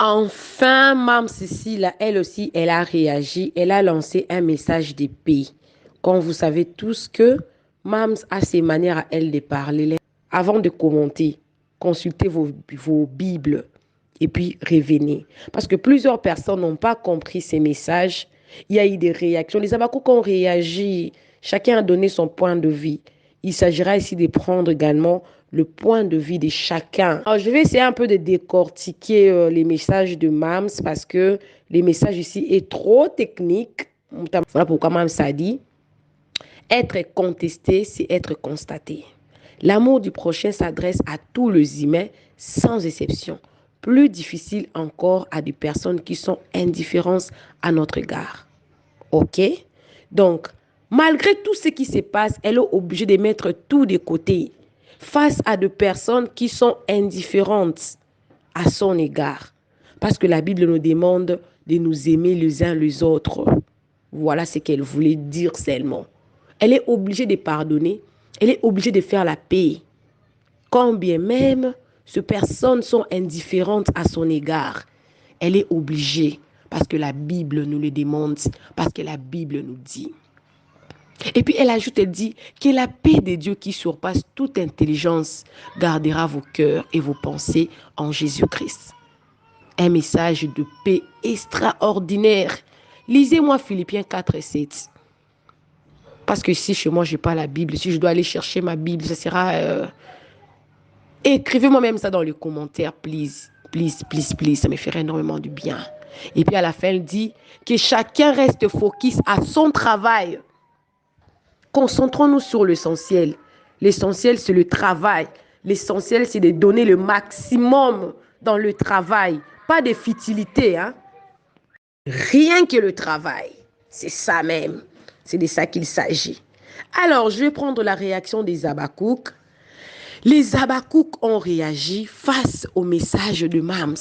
Enfin, Mme Cécile, elle aussi, elle a réagi. Elle a lancé un message de paix. Comme vous savez tous que Mams a ses manières à elle de parler. Avant de commenter, consultez vos Bibles et puis revenez. Parce que plusieurs personnes n'ont pas compris ces messages. Il y a eu des réactions. Les Habakkouks ont réagi. Chacun a donné son point de vue. Il s'agira ici de prendre également le point de vue de chacun. Alors, je vais essayer un peu de décortiquer les messages de Mams parce que les messages ici est trop technique. Voilà pourquoi Mams a dit être contesté, c'est être constaté. L'amour du prochain s'adresse à tous les humains sans exception. Plus difficile encore à des personnes qui sont indifférentes à notre égard. OK? Donc, malgré tout ce qui se passe, elle est obligée de mettre tout de côté face à des personnes qui sont indifférentes à son égard. Parce que la Bible nous demande de nous aimer les uns les autres. Voilà ce qu'elle voulait dire seulement. Elle est obligée de pardonner. Elle est obligée de faire la paix. Quand bien même ces personnes sont indifférentes à son égard, elle est obligée parce que la Bible nous le demande, parce que la Bible nous dit. Et puis elle ajoute, elle dit que la paix de Dieu qui surpasse toute intelligence gardera vos cœurs et vos pensées en Jésus-Christ. Un message de paix extraordinaire. Lisez-moi Philippiens 4 et 7. Parce que si chez moi, je n'ai pas la Bible, si je dois aller chercher ma Bible, ce sera... Écrivez-moi même ça dans les commentaires, please. Please, please, please. Ça me ferait énormément du bien. Et puis à la fin, elle dit que chacun reste focus à son travail. Concentrons-nous sur l'essentiel. L'essentiel, c'est le travail. L'essentiel, c'est de donner le maximum dans le travail. Pas de futilité, hein. Rien que le travail. C'est ça même. C'est de ça qu'il s'agit. Alors, je vais prendre la réaction des Habakkouks. Les Habakkouks ont réagi face au message de Mams.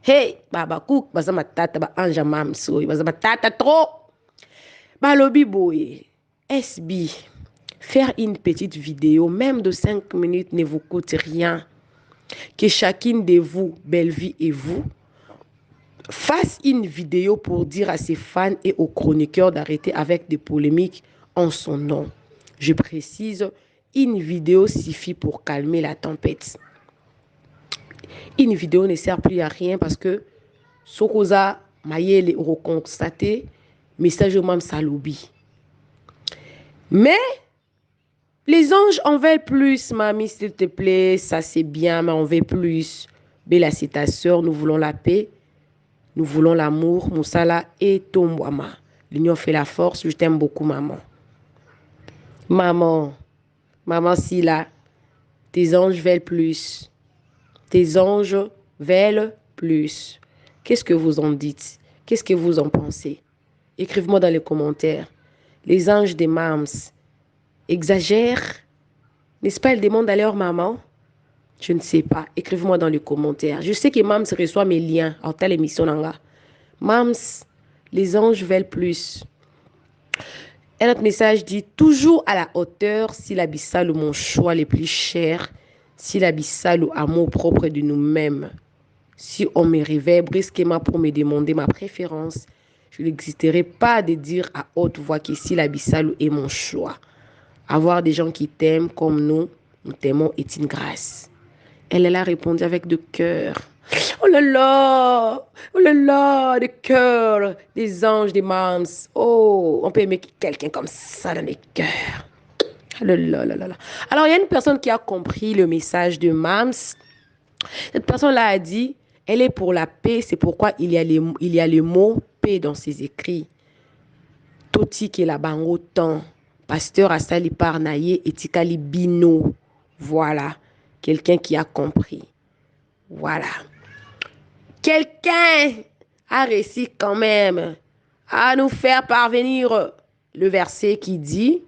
Hey, Habakkouks, bazama tata ba anja Mams, bazama tata trop. Balobi boye, SB, faire une petite vidéo, même de 5 minutes, ne vous coûte rien. Que chacune de vous, Belle-Vie et vous, fasse une vidéo pour dire à ses fans et aux chroniqueurs d'arrêter avec des polémiques en son nom. Je précise, une vidéo suffit pour calmer la tempête. Une vidéo ne sert plus à rien parce que Sokoza Mayele reconstaté message même salobi. Mais les anges en veulent plus, mamie, s'il te plaît, ça c'est bien, mais on veut plus. Bella, c'est ta soeur, nous voulons la paix, nous voulons l'amour, Moussala et Tombouama. L'union fait la force, je t'aime beaucoup, maman. Maman Sila, tes anges veulent plus. Tes anges veulent plus. Qu'est-ce que vous en dites? Qu'est-ce que vous en pensez? Écrivez-moi dans les commentaires. Les anges des Mams exagèrent? N'est-ce pas, elles demandent à leur maman? Je ne sais pas. Écrivez-moi dans les commentaires. Je sais que Mams reçoit mes liens en telle émission. Mams, les anges veulent plus. Un autre message dit toujours à la hauteur, si l'abyssal ou mon choix le plus cher, si l'abyssal ou amour propre de nous-mêmes. Si on me réveille brusquement pour me demander ma préférence, je n'hésiterai pas de dire à haute voix que si l'abyssal est mon choix. Avoir des gens qui t'aiment comme nous t'aimons est une grâce. Elle a répondu avec de cœur. Oh là là, des cœurs, des anges, des mams. Oh, on peut aimer quelqu'un comme ça dans les cœurs. Oh là là là là. Alors, il y a une personne qui a compris le message de Mams. Cette personne-là a dit, elle est pour la paix, c'est pourquoi il y a le mot paix dans ses écrits. Toti qui est la bango temps, pasteur Asali Parnaye et Tikali Bino. Voilà, quelqu'un qui a compris. Voilà. Quelqu'un a réussi quand même à nous faire parvenir le verset qui dit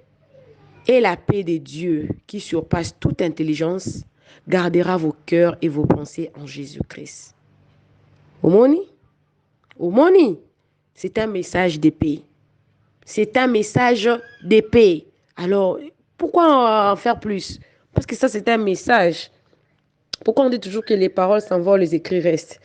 « Et la paix de Dieu qui surpasse toute intelligence gardera vos cœurs et vos pensées en Jésus-Christ. » Omoni? Omoni, c'est un message de paix. C'est un message de paix. Alors, pourquoi en faire plus? Parce que ça, c'est un message. Pourquoi on dit toujours que les paroles s'envolent, les écrits restent?